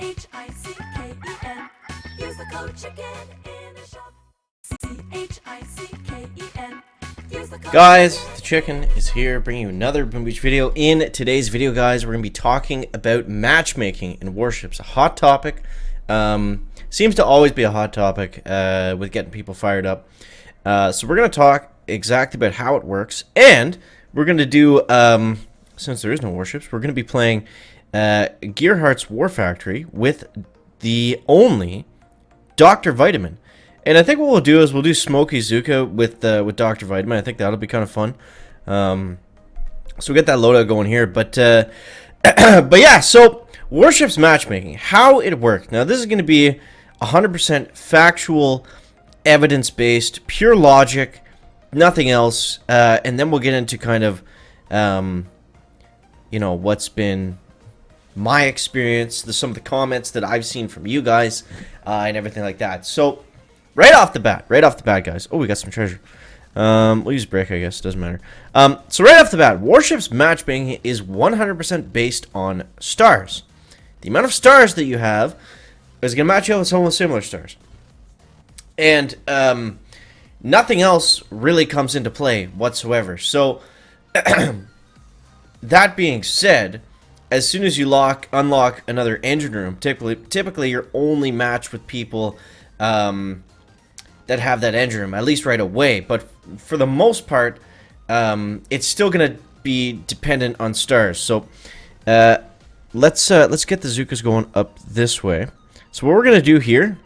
CHICKEN. Use the code CHICKEN in the shop. CHICKEN. Use the code Guys, the chicken is here bringing you another Boom Beach video. In today's video, guys, we're going to be talking about matchmaking in Warships. A hot topic. Seems to always be a hot topic with getting people fired up. So we're going to talk exactly about how it works. And we're going to do, since there is no Warships, we're going to be playing Gearhart's War Factory with the only Dr. Vitamin. And I think what we'll do is we'll do Smoky Zooka with Dr. Vitamin. I think that'll be kind of fun. So we'll get that loadout going here. But yeah, so Warships matchmaking, how it works. Now, this is going to be 100% factual, evidence-based, pure logic, nothing else. And then we'll get into kind of, you know, what's been my experience, some of the comments that I've seen from you guys, and everything like that. So right off the bat, guys. Oh, we got some treasure. We'll use brick, I guess. Doesn't matter. So right off the bat, Warships matchmaking is 100% based on stars. The amount of stars that you have is going to match you up with someone with similar stars. And nothing else really comes into play whatsoever. So that being said, as soon as you unlock another engine room, typically you're only matched with people that have that engine room, at least right away. But for the most part, it's still gonna be dependent on stars. So let's get the Zookas going up this way. So what we're gonna do here,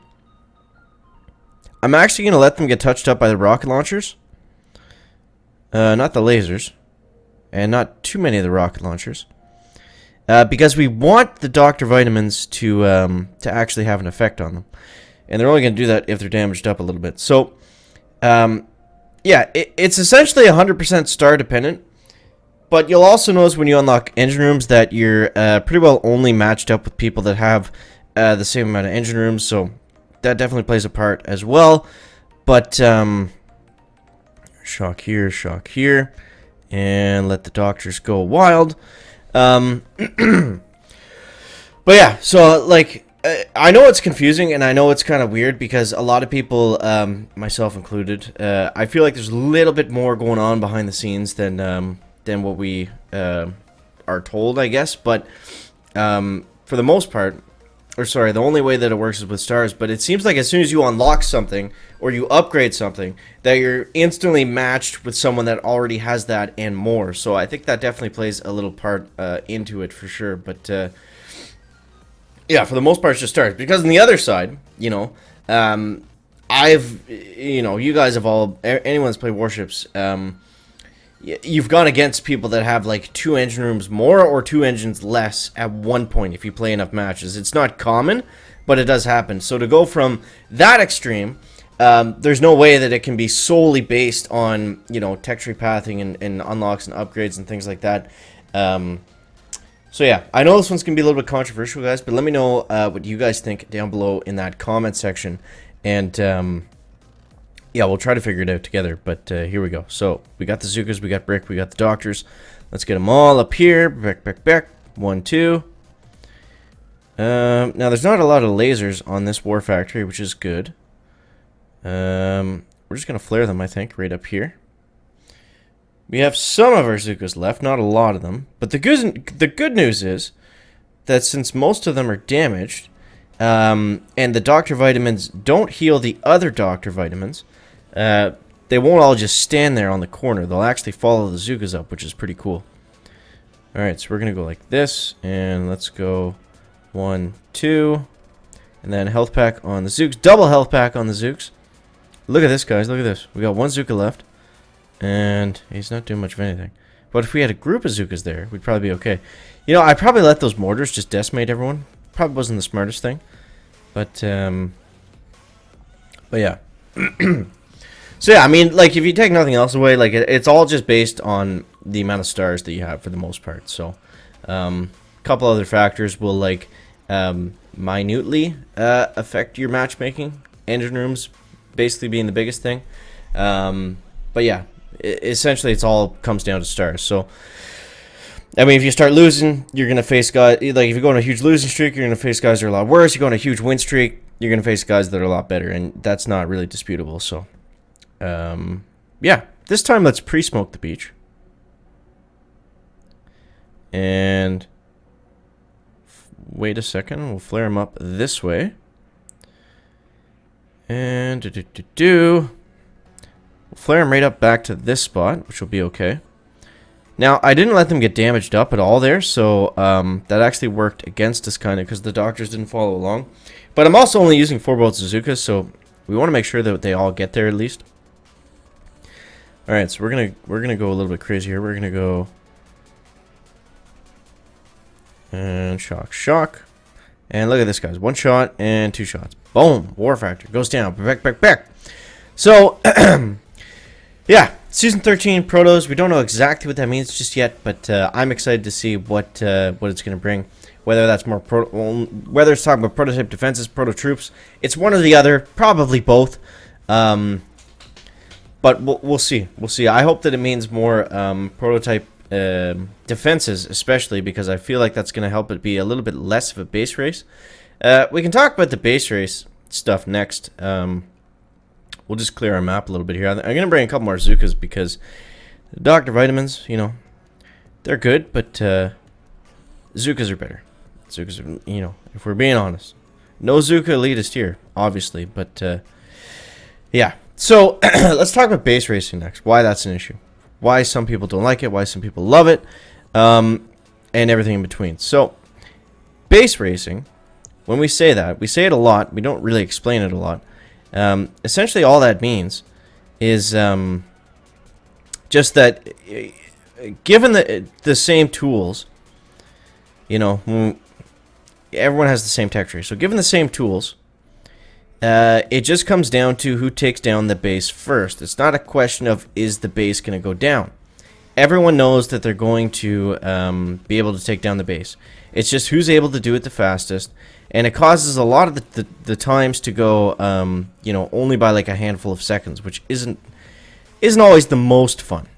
I'm actually gonna let them get touched up by the rocket launchers, not the lasers, and not too many of the rocket launchers, because we want the Dr. Vitamins to actually have an effect on them. And they're only going to do that if they're damaged up a little bit. So, yeah, it's essentially 100% star dependent. But you'll also notice when you unlock engine rooms that you're pretty well only matched up with people that have the same amount of engine rooms. So that definitely plays a part as well. But shock here, and let the doctors go wild. But yeah, so like, I know it's confusing, and I know it's kind of weird because a lot of people, myself included, I feel like there's a little bit more going on behind the scenes than what we are told, I guess. But for the most part, or sorry, the only way that it works is with stars. But it seems like as soon as you unlock something or you upgrade something, that you're instantly matched with someone that already has that and more. So I think that definitely plays a little part into it for sure. But yeah, for the most part, it's just stars. Because on the other side, you know, you guys have all, anyone that's played Warships, you've gone against people that have like 2 engine rooms more or 2 engines less at one point if you play enough matches. It's not common, but it does happen. So to go from that extreme, there's no way that it can be solely based on, you know, tech tree pathing and unlocks and upgrades and things like that. So yeah, I know this one's going to be a little bit controversial, guys, but let me know what you guys think down below in that comment section. And yeah, we'll try to figure it out together, but here we go. So we got the Zookas, we got Brick, we got the Doctors. Let's get them all up here. Back. 1, 2. Now, there's not a lot of lasers on this War Factory, which is good. We're just going to flare them, I think, right up here. We have some of our Zookas left, not a lot of them. But the good news is that since most of them are damaged, and the Dr. Vitamins don't heal the other Dr. Vitamins, they won't all just stand there on the corner. They'll actually follow the Zookas up, which is pretty cool. Alright, so we're going to go like this, and let's go 1, 2, and then health pack on the Zooks. Double health pack on the Zooks. Look at this, guys. Look at this. We got 1 Zooka left. And he's not doing much of anything. But if we had a group of Zookas there, we'd probably be okay. You know, I probably let those mortars just decimate everyone. Probably wasn't the smartest thing. But yeah. So yeah, I mean, like, if you take nothing else away, like, it's all just based on the amount of stars that you have for the most part. So, a couple other factors will, like, minutely affect your matchmaking. Engine rooms basically being the biggest thing. But yeah. Essentially, it's all comes down to stars. So I mean, if you start losing, you're going to face guys, like if you go on a huge losing streak, you're going to face guys that are a lot worse. You go on a huge win streak, you're going to face guys that are a lot better, and that's not really disputable. So, yeah, this time let's pre-smoke the beach. And wait a second, we'll flare them up this way. And we'll flare them right up back to this spot, which will be okay. Now, I didn't let them get damaged up at all there, so that actually worked against us kind of because the doctors didn't follow along. But I'm also only using 4 bolts Zooka, so we want to make sure that they all get there at least. All right, so we're gonna go a little bit crazy here. We're gonna go and shock, and look at this, guys. 1 shot and 2 shots. Boom, war factor goes down. Back. So, yeah. Season 13 protos, we don't know exactly what that means just yet, but I'm excited to see what it's going to bring. Whether that's more whether it's talking about prototype defenses, proto troops, it's one or the other, probably both. But we'll see. We'll see. I hope that it means more prototype defenses, especially because I feel like that's going to help it be a little bit less of a base race. We can talk about the base race stuff next. We'll just clear our map a little bit here. I'm going to bring a couple more Zookas because Dr. Vitamins, you know, they're good, but Zookas are better. Zookas are, you know, if we're being honest. No Zooka elitist here, obviously, but yeah. So let's talk about base racing next. Why that's an issue. Why some people don't like it, why some people love it, and everything in between. So base racing, when we say that, we say it a lot. We don't really explain it a lot. Essentially all that means is just that given the same tools, you know, everyone has the same tech tree. So given the same tools, it just comes down to who takes down the base first. It's not a question of is the base going to go down. Everyone knows that they're going to be able to take down the base. It's just who's able to do it the fastest. And it causes a lot of the times to go, you know, only by like a handful of seconds, which isn't always the most fun.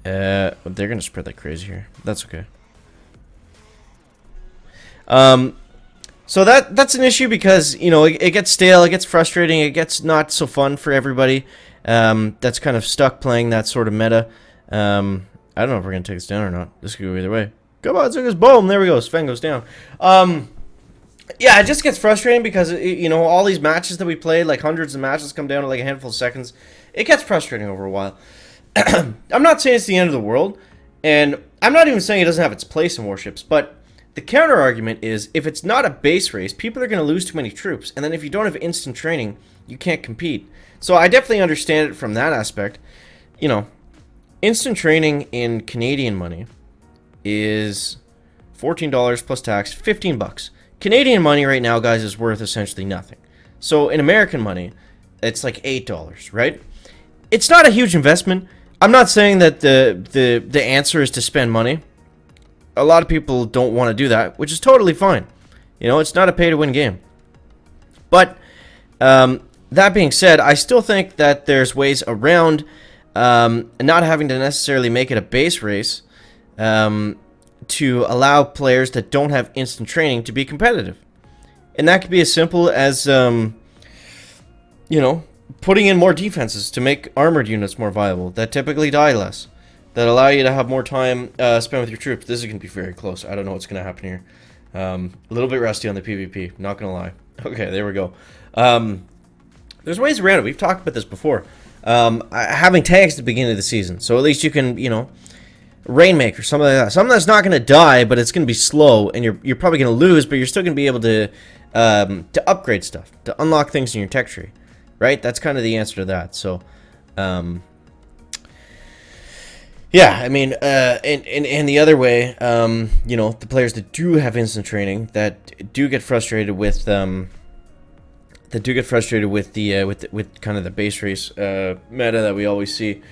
They're gonna spread like crazy here. That's okay. So that's an issue because you know it gets stale, it gets frustrating, it gets not so fun for everybody. That's kind of stuck playing that sort of meta. I don't know if we're gonna take this down or not. This could go either way. Come on, Zookas, boom! There we go. Sven goes down. Yeah, it just gets frustrating because, you know, all these matches that we play, like hundreds of matches, come down to like a handful of seconds. It gets frustrating over a while. I'm not saying it's the end of the world, and I'm not even saying it doesn't have its place in Warships, but the counter argument is if it's not a base race, people are going to lose too many troops, and then if you don't have instant training, you can't compete. So I definitely understand it from that aspect. You know, instant training in Canadian money is $14 plus tax, $15. Canadian money right now, guys, is worth essentially nothing. So in American money, it's like $8, right? It's not a huge investment. I'm not saying that the answer is to spend money. A lot of people don't want to do that, which is totally fine. You know, it's not a pay-to-win game. But that being said, I still think that there's ways around not having to necessarily make it a base race to allow players that don't have instant training to be competitive. And that could be as simple as, you know, putting in more defenses to make armored units more viable that typically die less, that allow you to have more time spent with your troops. This is going to be very close. I don't know what's going to happen here. A little bit rusty on the PvP, not going to lie. Okay, there we go. There's ways around it. We've talked about this before. Having tanks at the beginning of the season, so at least you can, you know, Rainmaker, something like that. Something that's not going to die, but it's going to be slow, and you're probably going to lose, but you're still going to be able to upgrade stuff, to unlock things in your tech tree, right? That's kind of the answer to that. So, yeah, I mean, and the other way, you know, the players that do have instant training, that do get frustrated with the with kind of the base race meta that we always see.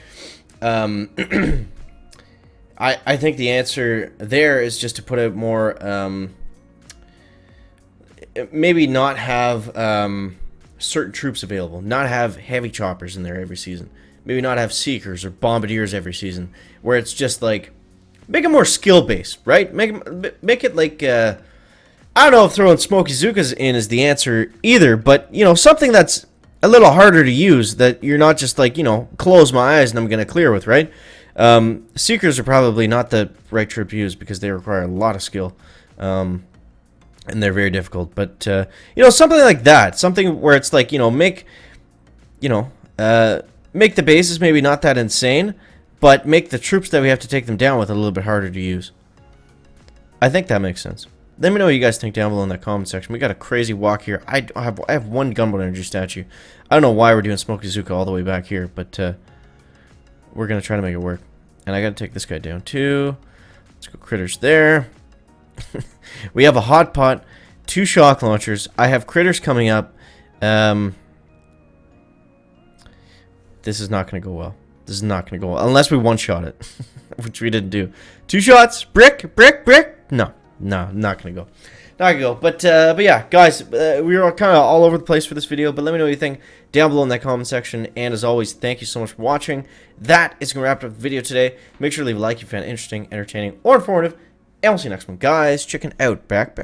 I think the answer there is just to put out more, maybe not have certain troops available, not have heavy choppers in there every season, maybe not have seekers or bombardiers every season, where it's just like make it more skill-based, right? Make it like, I don't know if throwing Smoky Zookas in is the answer either, but, you know, something that's a little harder to use that you're not just like, you know, close my eyes and I'm going to clear with, right? Seekers are probably not the right troop to use because they require a lot of skill. And they're very difficult. But, you know, something like that. Something where it's like, you know, make the bases maybe not that insane, but make the troops that we have to take them down with a little bit harder to use. I think that makes sense. Let me know what you guys think down below in that comment section. We got a crazy walk here. I have one gunboat energy statue. I don't know why we're doing Smoky Zooka all the way back here, but we're going to try to make it work. And I got to take this guy down too. Let's go critters there. We have a hot pot, 2 shock launchers. I have critters coming up. This is not going to go well. This is not going to go well. Unless we one-shot it. Which we didn't do. 2 shots. Brick, brick, brick. No, not going to go. Not going to go. But yeah, guys, we were kind of all over the place for this video. But let me know what you think down below in that comment section. And as always, thank you so much for watching. That is going to wrap up the video today. Make sure to leave a like if you found it interesting, entertaining, or informative. And we'll see you next one, guys. Chicken out. Back.